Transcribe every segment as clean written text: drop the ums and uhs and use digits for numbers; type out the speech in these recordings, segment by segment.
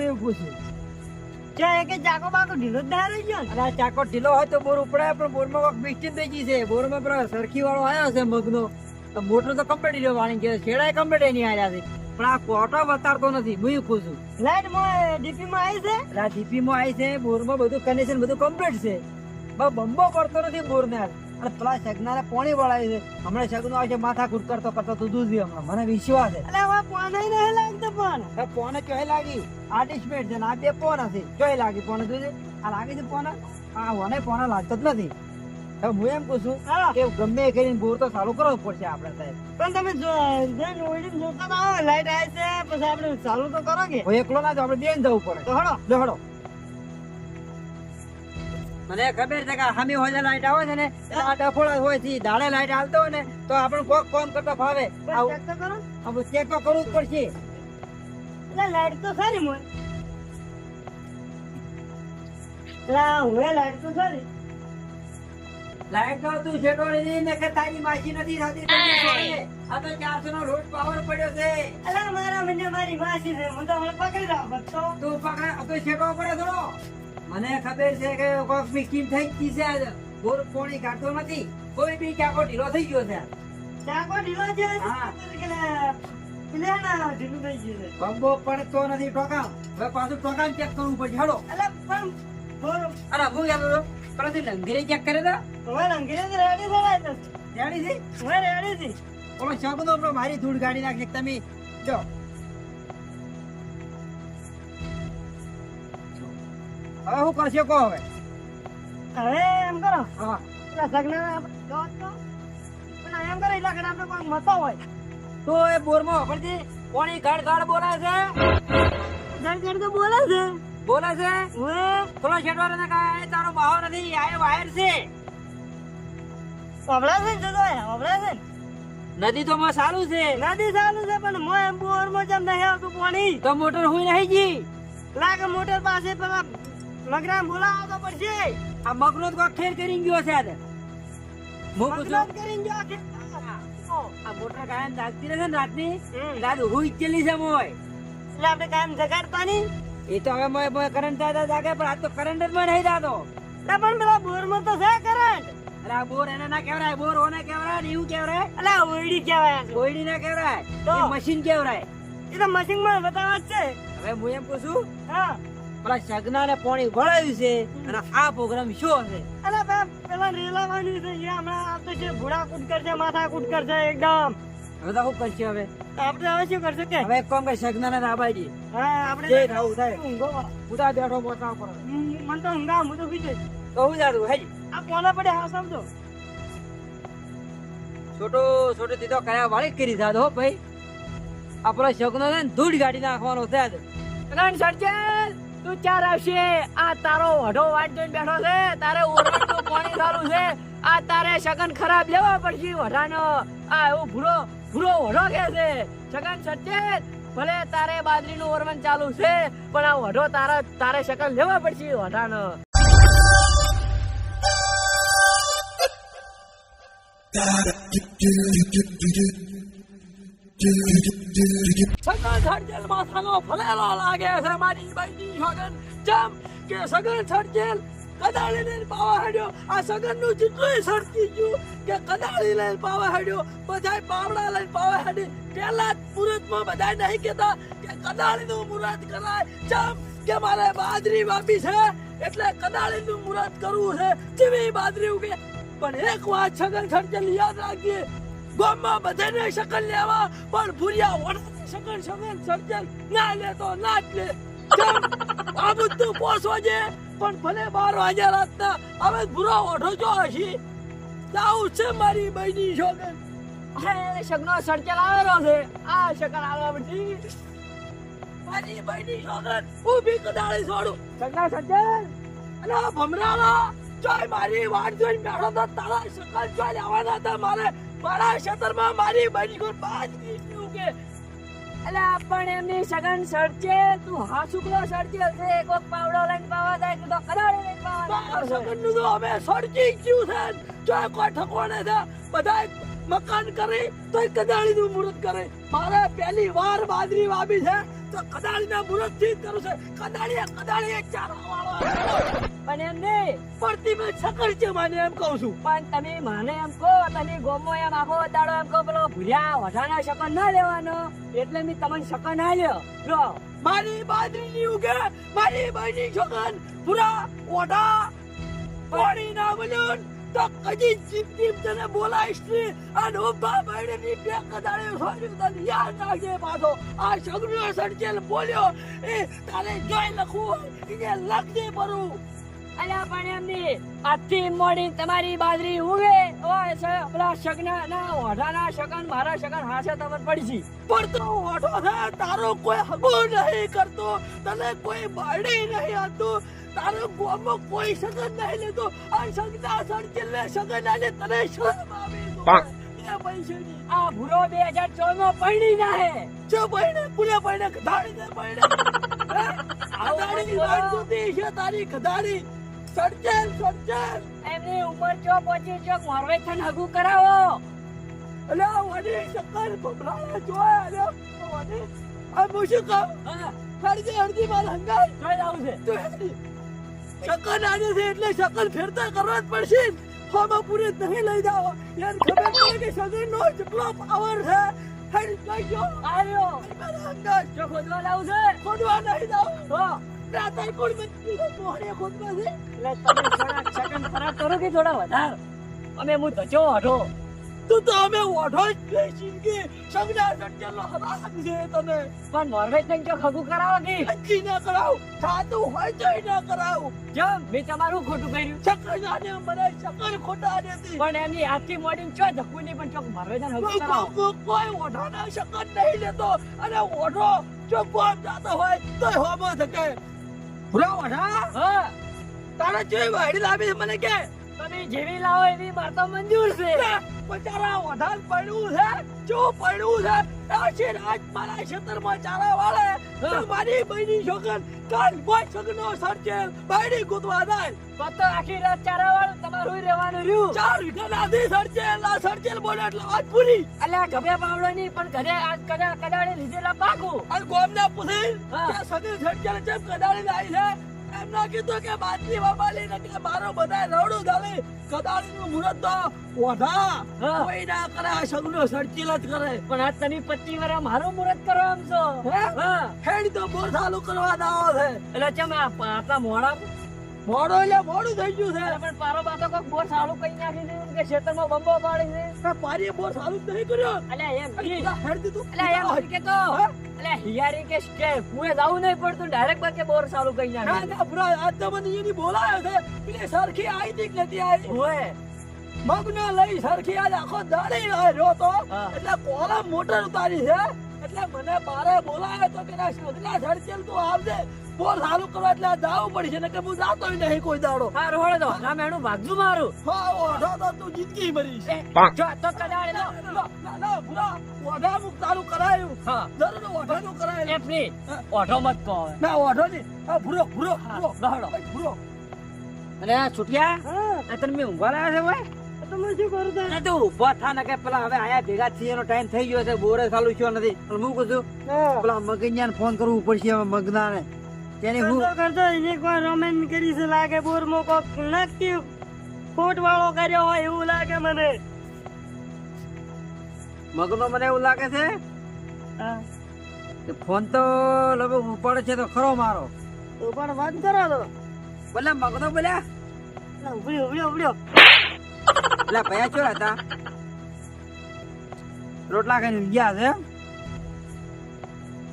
હું એવું પૂછું કે ચાકો બાકો ઢીલો જ ના રહી ગયો ને? અને આ ચાકો ઢીલો હોય તો બોર ઉપડાય પણ બોરમાં કોક મિસ્ટેક થઈ ગઈ છે. બોરમાં પેલો સરખી વાળો આવ્યો છે મગનો તો મોટર તો કમ્પ્લીટ રહ્યો વાળી ગયો છેડાય કમ્પ્લીટ નહીં આવ્યા છે પણ આ કોટો બતાડતો નથી હું એવું પૂછું. લાઈટ માં ડીપી માં આવી છે. આ જીપી માં આવી છે બોરમાં બધું કનેક્શન બધું કમ્પ્લીટ છે બસ બંબો પડતો નથી બોર ને અને પેલા સગનાને પોણી વળાવી છે હમણાં સગનો આવશે માથા કૂટ કરતો તું જ હમણાં મને વિશ્વાસ છે. એટલે હવે પાણી નહીં લાગતો પણ હવે પોને ચોહે લાગી આર્ટિસ્ટમેટ છે ને આ બે પોન હશે ચોહે લાગી પોને જોજે આ લાગી છે પોને આ વને પોને લાગતો જ નથી. હવે હું એમ પૂછું કે ગમે એ કરીને બોર તો ચાલુ કરવો પડશે આપણે સાહેબ. પણ તમે જોતા તો આવો લાઈટ આવી છે પછી આપણે ચાલુ તો કરો કે હું એકલો ના તો આપણે બેન જવું પડે તો હડો લો હડો. મને ખબર છે કે સામે હોય લાઈટ આવે છે ને એટલે આ ડફોળા હોય છે દાડે લાઈટ આવતો હોય ને તો આપણે કોક કામ કરતા ફાવે. ચેક તો કરો આપણે ચેક તો કરવું જ પડશે. એટલે લાઈટ તો સારી મોય હવે લાઈટ તો સારી લાઈટ તો તું છેટોડી ને કે તારી માસી નથી થતી આ તો 400 નો લોડ પાવર પડ્યો છે. અલા મારા મને મારી માસી છે હું તો હવે પકડી રાખો તો તું પકડ તો છેટો પડે થોડો. મને ખબર છે કે કોક મિસ્ટેક થઈ ગઈ છે આજ બોર પોણી કાઢતો નથી કોઈ બી ચાકો ઢીલો થઈ ગયો છે. ચાકો ઢીલો છે હા. પેલા ના ઢીલું થઈ ગયું છે. બંબો પડતો નથી ટોકામ હવે પાછું ટોકામ ચેક કરવું પડશે હેડો. અલા પણ બોલો અરે હું કહેતો હતો પરંતુ લંગીરે ચેક કરે તો હવે અંગ્રેજી રેડી થવાય તો રેડી છે હવે રેડી છે. ઓલો શગનો આપણો મારી ધૂળ ગાડી નાખે તમે જો હવે હું કરશે કહો હવે. હવે એમ કરો હા પેલા સગના આપણે દોત તો પણ એમ કરે એટલે આપણે કોઈ મતો હોય તો એ બોરમાં પડતી કોણી ગાડ ગાડ બોલાય છે જણ તો બોલે છે બોલે છે ઓએ થોડો શેટવાળો ને કાંઈ તારો બાહો નથી આ વાયર છે ઓબળા છે જતો ઓબળા છે નદી તો માં સારું છે નદી ચાલુ છે પણ મો એમ બોર માં જેમ નહીં આવતું પાણી તો મોટર હુઈ નહીં જી લાગે મોટર પાસે પેલા મગરામ બોલાવો તો પડશે આ મગનો તો કોક ખેર કરી ગયો છે આને હું પૂછું મગરામ કરીને જો કે આ મોટર કાયમ જાગતી રહે ને રાતની રાત હુઈ ચેલી છે મોય એટલે આપણે કાયમ જગાડતા નહીં એ તો હવે મોય કરંટ થાય જાગે પણ આજ તો કરંટ જ માં નહીં જાતો. એટલે પણ પેલા બોર માં તો છે કરંટ અરે આ બોર એને ના કહેવાય બોર ઓને કહેવાય ને એવું કહેવાય એટલે ઓયડી કહેવાય છે. કોઈડી ના કહેવાય તો? એ મશીન કહેવાય. એ તો મશીન માં બતાવવા જ છે. હવે હું એમ પૂછું હા પેલા સગના ને પાણી વળાવ્યું છે અને આ પ્રોગ્રામ શું હશે. અલા પેલા રેલાવાનું છે એ હમણાં આવતો છે ભૂડા કૂટ કરશે માથા કૂટ કરશે એકદમ હવે તો શું કરશે હવે આપણે હવે શું કરશે કે હવે એક કામ કર સગના ને રાબાઈ દે હા જે આપણે થવું થાય ઊંઘો ઉતા બેઠો મોટા પર મને તો ઊંઘા હું તો બીજે તો હું જાતું હેજી આ કોના પડે હા સમજો છોટો છોટો દીધો કયા વાળી કરી જાત હો ભાઈ આપણો સગનો છે ને ધૂળ ગાડી નાખવાનો છે આજ. કરણ સર્જન તું ચાર આવશે આ તારો વઢો વાટ જોઈને બેઠો છે તારે ઓરવાનું પાણી સારું છે આ તારે સગન ખરાબ લેવા પડશે વઢાનો આ એવું ભૂરો ભૂરો વઢો કે છે સગન સર્જન ભલે તારે બાજરીનું ઓરવન ચાલુ છે પણ આ વઢો તારે સગન લેવા પડશે વઢાનો સગન સર્જન માથાનો ફલેલો લાગે છે મારી બાઈની સગન જમ કે સગન સર્જન કદાળી લઈને પાવા હેડ્યો આ સગન નું જેટલું સરકી ગયું કે કદાળી લઈને પાવા હેડ્યો બધાય પાવડા લઈને પાવા હેડી પેલા મુહૂર્ત માં બધાય નહીં કેતા કે કદાળી નું મુહૂર્ત કરાય જમ કે મારે બાજરી વાપી છે એટલે કદાળી નું મુહૂર્ત કરવું છે જેવી બાજરી ઉગે પણ એક વાત સગન સર્જન યાદ રાખજે ગામમાં બધાને શકન લેવા પણ ભૂરિયા વડતી શકન સર્જન ના લે તો ના જ લે આ બધું પોસવાજે પણ ભલે 12 વાગ્યા રાતના હવે ભૂરો ઓઢો જો હશી જાઉં છે મારી બહેની છોકન હે સગનો સર્જન આવેલો છે આ શકન આવવા બધી મારી બહેની છોકન ઊભી કદાળી છોડું સગના સર્જન અને આ ભમરાળા જોઈ મારી વાટ જોઈને બેઠો તો તારા શકન જોઈ આવવાના હતા મારા ક્ષેત્રમાં મારી બહેની કોણ બાજ નીકળ્યું કે એટલે આપણ એમની સગન સર્જે તું હા શુક્લો સર્જે છે કોક પાવડો લઈને પાવા જાય કે તો કદાળી લઈને પાવા સગન નું તો અમે સર્જી ગયું છે જો કોઈ ઠકોણે છે બધા મકાન કરે તો કદાળી નું મુહૂર્ત કરે મારે પહેલી વાર બાજરી વાવી છે તો કદાળીના મુહૂર્તથી જ કરું છે. કદાળીએ ચારા વાળો પણ એમ નહીં પડતી મેં સકર છે મને એમ કહું છું. પણ તમે મને એમ કહો તમે ગોમો એમ આખો દાડો એમ કહો પેલો ભૂર્યા વઢાના શકન ના લેવાનો એટલે મેં તમને શકન આલ્યો લો મારી બાજરીની ઉગે મારી બહેની છોકન પૂરા ઓઢા પાણી ના મળ્યું તો કદી જીભ તને બોલાઈશ નહીં. અને ઉભા બહેની બે કદાળે સોર્યું તને યાદ રાખજે પાછો. આ સગનો સડચેલ બોલ્યો એ તારે જોઈ લખવું હોય એને લખજે પરું. અલ્યા પણ એમ નહીં આજથી મોડી તમારી બાજરી ઉગે ઓય પેલા શકના ના વઢાના શકન મારા શકન હાશે તમને પડી પડતો ઓઢો છે તારો કોઈ હગો નહીં કરતો તને કોઈ બાળી નહીં આવતું તારો ગોમો કોઈ સગન નહીં લેતો આ સગના સડચેલને સગન આલે તને શરમ આવે તો એ પૈસાની આ ભૂરો 2014 નો પૈણી ના હે જો બહેને પુલે બહેને કધાડી દે બહેને કધાડી વાત જોતી છે તારી કધાડી સડચેલ એમની ઉંમર ચો પહોંચી ચો મોરવે થન હગુ કરાવો અલ્યા વડી શક્કર ભમરાળે જોય અલ્યા વડી આ મુશક હા હરજી માર હંગાઈ જોઈ આવું છે તો શક્કર આને છે એટલે શક્કર ફેરતા કરવા જ પડશે હોમાં પૂરે નહીં લઈ જાવ યાર ખબર પડે કે સગન નો કેટલો પાવર છે હેડ જોઈ જો આર્યો માર હંગાઈ જો ખોદવા લાવું છે ખોદવા નહીં જાવ હો રાતા કોણ બચી મોહરે ખોદવા છે એટલે તમે થોડા શકન ખરાબ કરો કે થોડા વધાર અમે હું ધચો હઠો તું તો અમે ઓઢો જ બેસી કે સગના સડચેલનો હરામ છે તમે પણ મોરવે થન ચો હગુ કરાવો કે હજી ના કરાવ સાતું હોય તો ના કરાવ જમ મેં તમારું ખોટું કર્યું શક્કર આને મને શક્કર ખોટા આને હતી પણ એમની આજથી મોડી ચો ધક્કું નહીં પણ ચોક મોરવે થન હગુ કરાવો કોઈ ઓઢાના શક્કર નહીં લેતો અને ઓઢો જો કોમ જાતો હોય તો હોમો થકે પૂરા ઓઢા હા તારા જેવી વાડી લાવી મને કે તમે જેવી લાવો એવી માર તો મંજૂર છે બચારા ઓઢાન પડ્યું છે જો પડ્યું છે આશીર આજ મારા ક્ષેત્રમાં ચારા વાળે તો મારી બહેની છોકર કાલ કોઈ સગનો સડચેલ બાયડી ગોતવા જાય તો આખી રાત ચારા વાળું તમારું રહેવાનું રહ્યું 4 વીઘા નાથી સડચેલ બોલે એટલે વાત પૂરી અલ્યા ગભે પાવડો નહીં પણ ઘરે આજ કદાડે લીધેલા પાકું અને ગોમને પૂછી હા. કે સગી સડચેલ જેમ કદાળી લાવી છે એમના કીધું કે બાટલી વાબાલી ને કે મારો બધા રવડું ગાલી કદાળીનું મુહૂર્ત તો ઓઢા હા. કોઈ ના કરે આ સગનો સડચેલ જ કરે પણ આજ તમે 25 વર્ષ મારું મુહૂર્ત કરો આમ છો હે? હા હેડી તો બોર ચાલુ કરવા દાવો છે એટલે ચમ આટલા મોડા મોડો એટલે મોડું થઈ ગયું છે પણ પારો બાતો કોક બોર સાલું કઈ નાખી દીધું કે ખેતરમાં બંબો પાડી છે કે પારીએ બોર ચાલુ જ નહીં કર્યો અલ્યા એમ કી હેડ દીધું અલ્યા એમ કે તો હા? અલ્યા હિયારી કે કુએ જાવું નહીં પડતું ડાયરેક્ટ બાકે બોર સાલું કઈ ના નાખી ના બુરા આજ તો મને એની બોલાયો છે પેલી સરખી આવી હતી કે નથી આવી ઓય મગને લઈ સરખી આજ આખો દાડી રહ્યો તો હા. એટલે કોલા મોટર ઉતારી છે એટલે મને બારે બોલાયો તો કે ના સગલા સડચેલ તું આવજે બોર ચાલુ કરવા એટલે જાવું પડશે ને કે હું જાતો નહીં કોઈ દાડો હા રોડે તો ના મેણું ભાગજું મારું હા ઓઢો તો તું જિંદગી મરીશ જો તો કદાડે લો ના ના બુરા ઓઢા મુક ચાલુ કરાયું હા જરૂર ઓઢાનું કરાયું એફની ઓઢો મત કહો હવે. ના ઓઢો નહીં હા ભૂરો ભૂરો હા, ભૂરો લહડો. ભૂરો અને આ છૂટિયા આ તને મેં ઊંઘવા લાવ્યા છે ભાઈ તમે શું કરું તા અરે તું ઊભો થા ને કે પેલા હવે આયા ભેગા થઈએ એનો ટાઈમ થઈ ગયો છે બોરે ચાલુ થયો નથી અને હું કહું છું પેલા મગનિયાને ફોન કરવું પડશે હવે મગનાને તેની હું કરતો એને કોઈ રોમેન કરી છે લાગે બોર મો કોક નક્કી ફોટ વાળો કર્યો હોય એવું લાગે મને મગનો મને એવું લાગે છે હા કે ફોન તો લગભગ ઉપાડે છે તો ખરો મારો તો પણ વાત કરો તો બોલે મગનો બોલ્યા ઉભડ્યો ઉભડ્યો ઉભડ્યો એટલે ભયા ચો હતા રોટલા ખાઈને ગયા છે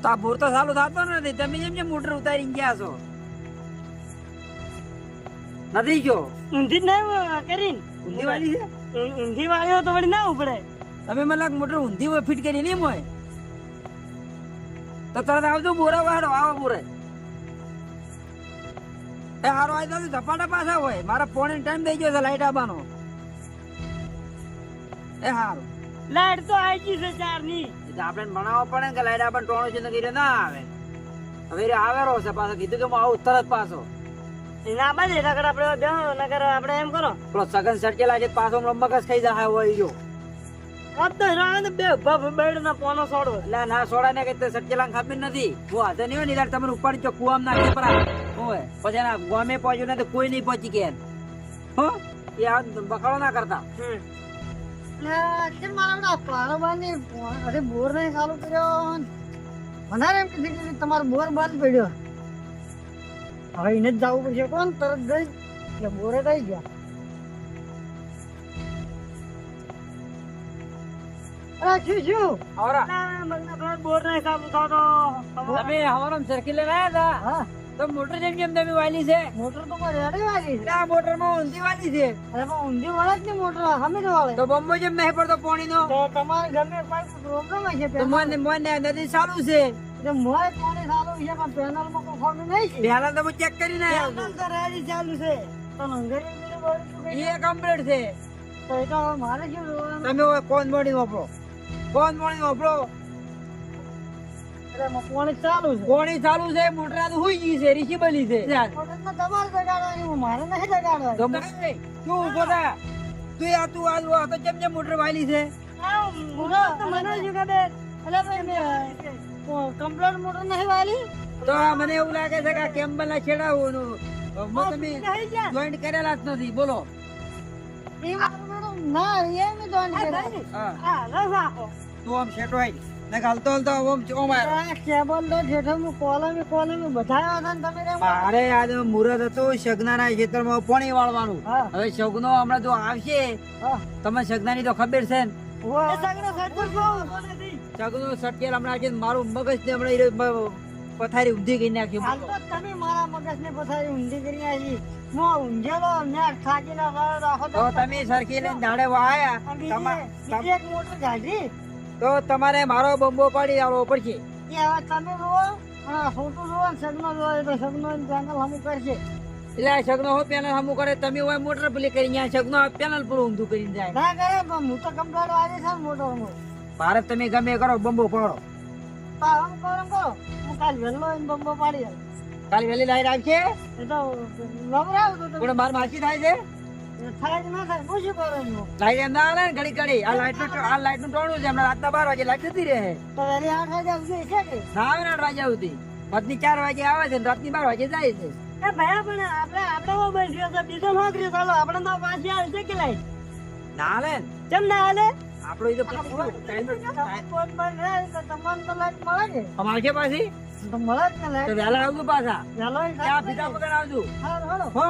તો આ બોર તો ચાલુ થતો નથી તમે જેમ મોટર ઉતારી ગયા છો નથી ગયો ઊંધી જ ના કરીને ઊંધી વાળી છે ઊંધી વાળ્યો તો વળી ના ઉપડે તમે મને લાગ મોટર ઊંધી હોય ફિટ કરી નહીં હોય તો તરત આવજો બોરા વાળો આવો બોરે એ હારો આવી તો ઝપાટા પાછા હોય મારા ફોન ટાઈમ થઈ ગયો છે લાઈટ આવવાનો એ હારું લાઈટ તો આવી ગઈ છે 4 ની એટલે આપણે ભણાવવા પડે ને કે લાઈટ આપણને ટોણો છે નકરી ના આવે હવે રે આવેલો છે પાછો કીધું કે હું આવું તરત પાછો ના બાજે નકર આપણે નકર આપણે એમ કરો પેલો સગન સટકેલા છે પાછો મગજ ખાઈ જાય હોય જો આ તો હેરાન બે ભફ બેડના પોનો છોડો. એટલે ના સોડા ને કઈ સટકેલા ખબર નથી હું હાથે નહીં હોય ને ત્યારે તમે ઉપાડી ચો કુવામ નાખી પરા હોય પછી એના ગોમે પહોંચ્યું ને તો કોઈ નહીં પહોંચી કે હો એ આ બકાળો ના કરતા બોર નહીં ચાલુ કર્યો વધારે એમ કીધું કે તમારો બોર બંધ પડ્યો હવે એને જ જવું પડશે કોણ તરત ગઈ એટલે બોરે થઈ ગયા અરે શું આવરા બોર નહીં ચાલુ થતો. તમે હવારમ સર્કિલ લઈને આવ્યા હતા હા તો મોટર જેમ કેમ તમે વાલી છે મોટર તો કોઈ રેડી વાળી છે આ મોટર માં ઊંધી વાલી છે અરે પણ ઊંધી વળે જ નહીં મોટર હમે જ વાળે તો બંબો જેમ નહીં પડતો પાણી નો તો તમારે ગમે કોઈ પ્રોબ્લેમ હશે તો મને નદી ચાલુ છે એટલે મોય પાણી ચાલુ છે પણ પેનલ માં કોઈ ફોર્મ નહીં છે પહેલા તો ચેક કરીને પેનલ તો રેડી ચાલુ છે તો નંગરી મેરે બોલ એ કમ્પ્લીટ છે તો એ તો મારે શું જોવાનું? તમે હવે કોણ મોડી વાપરો કોણ મોડી વાપરો એટલે એમાં પાણી ચાલુ છે કોણી ચાલુ છે મોટર આ તો હુઈ ગઈ છે રીસીબલી છે મોટર તો તમારે જગાડવાની મારે નહીં જગાડવાની તો મને તું ઉભો થા તું આ તો જેમ જેમ મોટર વાલી છે કમ્પ્લેટ મોટર નહીં વાલી તો આ મને એવું લાગે છે કે આ કેમ્બલ ના છેડાવું તમે જોઈન્ટ કરેલા જ નથી બોલો ના એ મેં જોઈન કર્યા. હા તું આમ શેટો આવી ને હાલતો હાલતો ઓમ ચોમાર આ કેબલ તો જેઠો હું કોલમે બધાયા હતા ને તમે રે. મારે આજ મુહૂર્ત હતું સગનાના ખેતરમાં પાણી વાળવાનું હા. હવે સગનો હમણાં જો આવશે હા. તમે સગનાની તો ખબર છે ને એ સગનો સટકું બહુ. સગનો સટકેલ હમણાં આજે મારું મગજ ને હમણાં પથારી ઊંધી કરી નાખી હાલ તો તમે મારા મગજને પથારી ઊંધી કરી નાખી. હું ઊંઝેલો ને થાકીને રાખો તો તમે સરખી લઈને દાડે વાયા બીજી એક મોટર કાઢી તો તમારે મારો બંબો પાડી આવવો પડશે એ હવે તમે જુઓ અને છોટું જુઓ ને સગનો જુઓ એટલે સગનો પેનલ હમું કરશે. એટલે આ સગનો હો પેનલ હમું કરે તમે હોય મોટર પેલી કરી ત્યાં સગનો પેનલ પૂરું ઊંધું કરીને જાય ના કરે પણ હું તો કમ્પ્લેટ વાળી છે ને મોટરમાં. ભારત તમે ગમે એ કરો બંબો પાડો તો આમ કરો હું કાલ વહેલો આવીને બંબો પાડી આવું. કાલે વહેલી લાઈટ આવશે એ તો વવરાવું તો તમે. પણ માર માસી થાય છે થાય કે ના થાય હું શું કરું એનું? લાઈટ એમ ના આવે ને ઘડી આ લાઈટ નું ટોણું છે હમણાં રાતના 12 વાગે લાઈટ જતી રહે તો વહેલી 8 વાગે આવશે છે કે? ના આવે ને 8 વાગ્યા સુધી રાતની 4 વાગે આવે છે ને રાતની 12 વાગે જાય છે એ ભયા પણ આપણે મોબાઈલ રહ્યો છે બીજો નોકરી ચાલો આપણે તો પાછી આવશે કે લાઈટ ના હાલે ને કેમ ના હાલે? આપણો ઈ તો ફોન બંધ રહે તો તમને તો લાઈટ મળે કે? અમારે કે પાછી તો મળે જ ને તો લાઈટ. વહેલા આવજો પાછા વહેલો ચા પીધા વગર આવજો હાલો હો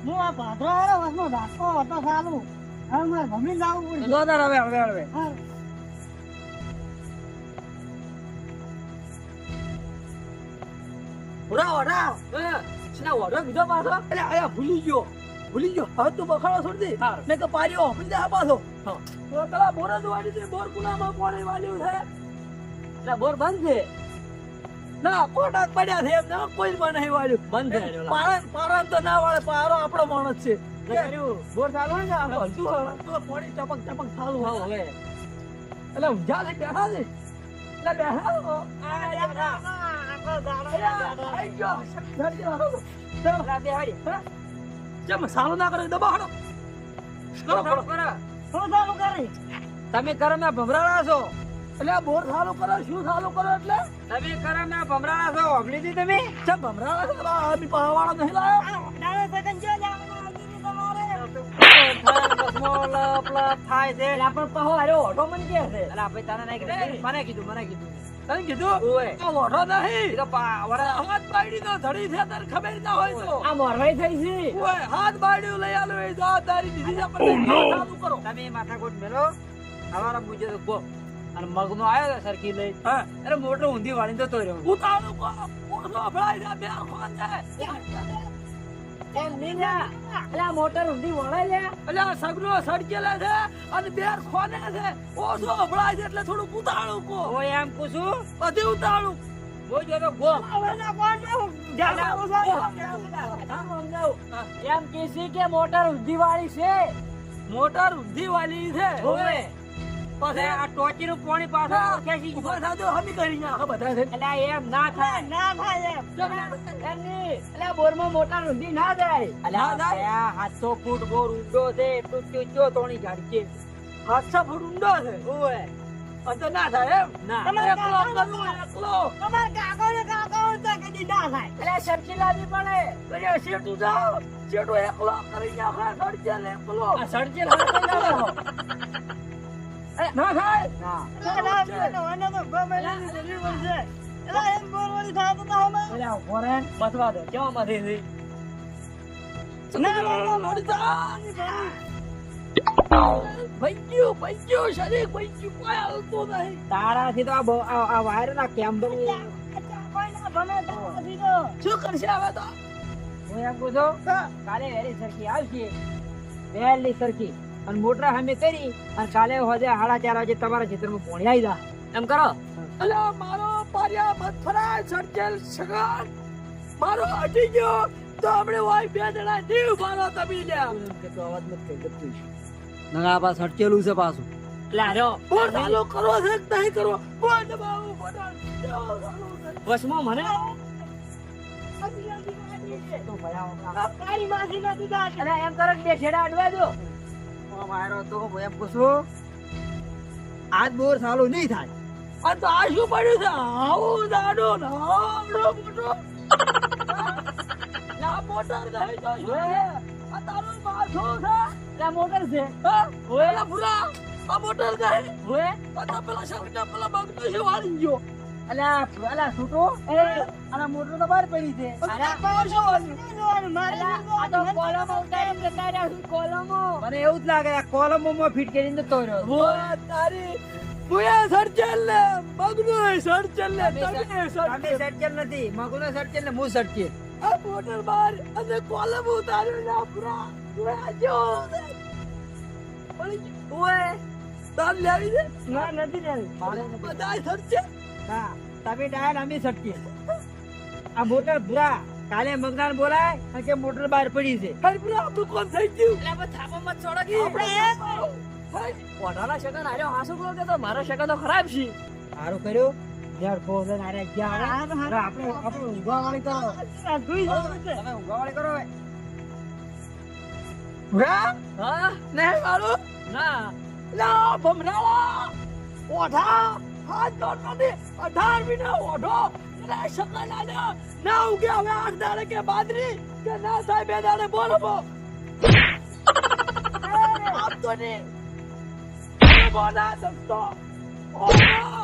હું આ ભાદરો આવ્યો વસનો રાખો હતો સારું હવે મારે જમીન જવું પડશે. જો તાર હવે હા. ઓરા શના ઓરા બીજો પાછો એટલે આયા ભૂલી ગયો હવે તું બખાડો છોડી દે મેં તો પાર્યો ઓફી દે પાછો તો પેલા બોર જ વાળી છે બોર કુનામાં પાણી વાળ્યું છે એટલે બોર બંધ છે ના કોટા પડ્યા છે એમને કોઈ માં નહીં વાળ્યું બંધ છે પારા તો ના વાળે પારો આપણો માણસ છે બોર ચાલુ ને પાણી ટપક ચાલુ હવે એટલે ઊંઝા છે બેઠા છે એટલે બેઠા ચમ સારું ના કરે દબાડો કરો શું ચાલુ કરી? તમે કરમના ભમરાળા છો એટલે આ બોર સારું કરો શું સારું કરો એટલે તમે કરમના ભમરાળા છો સાંભળી હતી તમે ચમ ભમરાળા છે પાવાળો નહીં લાયો દાડે સગન જો જવાનું હતી તમારે. થાય છે એટલે પણ પાહો આર્યો ઓટો મન કે છે અલા ભાઈ તને નહીં કીધું મને કીધું તને કીધું ઓય. તો ઓટો નહીં એ તો હાથ બાયડી નો ધડી છે તને ખબર ના હોય તો આ મોરવાઈ થઈ છે ઓય હાથ બાયડી લઈ આલો એ જવાબદારી દીધી છે પણ ચાલુ કરો તમે માથાકોટ મેલો અમારા પૂછે તો કો અને મગનો આવ્યો તો સરખી લઈ હા અરે મોટર ઊંધી વાળી જતો રહ્યો ઉતારું કો ઓટો અભળાઈ જા બે ખોન જાય એમ નહીં જા. એટલે આ મોટર ઊંધી વળાય લે એટલે આ સગનો સડકેલે છે અને બેર ખોને છે ઓછો અભળાય છે એટલે થોડું ઉતાળું કો ઓય એમ પૂછું બધી ઉતાળું હું જો તો ગો એમ કીધી કે મોટર ઊંધી વાળી છે મોટર ઊંધી વાળી છે ઓય પછી આ ટોચી નું પાણી પાછળ ખેંચી ઉભા થાજો હમી કરી નાખો બધા છે એટલે એમ ના થાય ના થાય એમ. એમ નહીં. એટલે આ બોરમાં મોટર ઊંધી ના જાય એટલે ના જાય. આ 700 ફૂટ બોર ઊંડો છે એટલું ચો તોણી ગાડી છે હાથ ફૂટ ઊંડો છે ઓય અંતર ના થાય એમ ના એકલો કરું એકલો એટલે સરખી લાવવી પડે અરે શેઠું જાઓ શેઠું એકલો કરી નાખે સડજેલ એકલો આ સડજેલ હાથ કઈ લાવો ના થાય ના અલ્યા ઉભો રહે ને, બસવા દો કેવા માંથી છે? તારાથી તો આ વાયર ના કેમ્બર શું કરશે હવે તો હું એમ કહું છું કાલે વહેલી સરખી આવશે વહેલી સરખી અને મોટર સામે કરી અને કાલે હોજે 4:30 વાગે તમારા ખેતરમાં પોણી આવી જા એમ કરો અલ્યા મારો પારિયા મત ફરાય સર્જેલ સગન મારો હટી ગયો તો આપણે વાય બે જણા જીવ મારો તબી લ્યા અવાજ મત કરી નગા પાસ હટકેલું છે પાછું લારો બોલ ચાલુ કરો છે કે નહીં કરો બોલ દબાવું બોલ વસમાં મને અરે એમ કરો કે બે છેડા અડવા દો મારો તો હું એમ કહું છું આજ બોર સાલું નહીં થાય આ તો આ શું પડ્યું છે આવું દાડો ને આવડો મોટો ના મોટર નહીં તો શું છે? આ તારું માથું છે આ મોટર છે હા? ઓલા ભૂરા આ મોટર નહીં હોય આ તો પેલા શર્ટના પેલા બગડો છે વાળી ગયો અલા છૂટો એ અને મોટર તો બહાર પડી છે અરે પાવર શું વાળ્યું? આ તો કોલમો ઉતારીને જતા રહ્યા છે, કોલમો મને એવું જ લાગે આ કોલમોમાં ફિટ કરીને જતો રહ્યો વાહ, તારી મુયા સર્જેલ ને બગડો સર્જેલ ને તમે તમે સર્જેલ સર્ચેલ નથી મગુનો સર્ચેલ ને હું સર્ચેલ આ મોટર બાર અને કોલમ ઉતાર્યું ના પૂરા પૂરા જો ઓય તાર લેવી દે ના નથી ને બધા સર્જેલ હા તમે ડાયલ અમે સર્ચેલ આ મોટર ભૂરા કાલે મગનાર બોલાય અને કે મોટર બહાર પડી છે હર પૂરા આપણું કોણ થઈ ગયું એટલે આપણે થાપા મત છોડો ઓઢાના શકન આર્યો હાસુ બોલ કે તો મારો શકન તો ખરાબ છે સારું કર્યું યાર ફોન આરે ગયા આપણે ઊંઘવા વાળી કરો તમે ઊંઘવા વાળી કરો હવે. ભૂરા હા નહીં મારું ના લા ભમરાળા ઓઢા હાથ દોડ નથી 18 વિના ઓઢો લે શકન આને ના ઉગે હવે 8 દાડે કે બાદરી કે ના થાય 2 દાડે બોલબો આપ તો ને બોલા દોસ્તો ઓઢા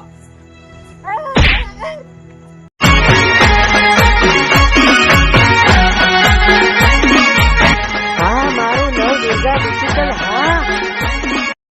હા મારું નવ દુર્ગા ડિજિટલ હા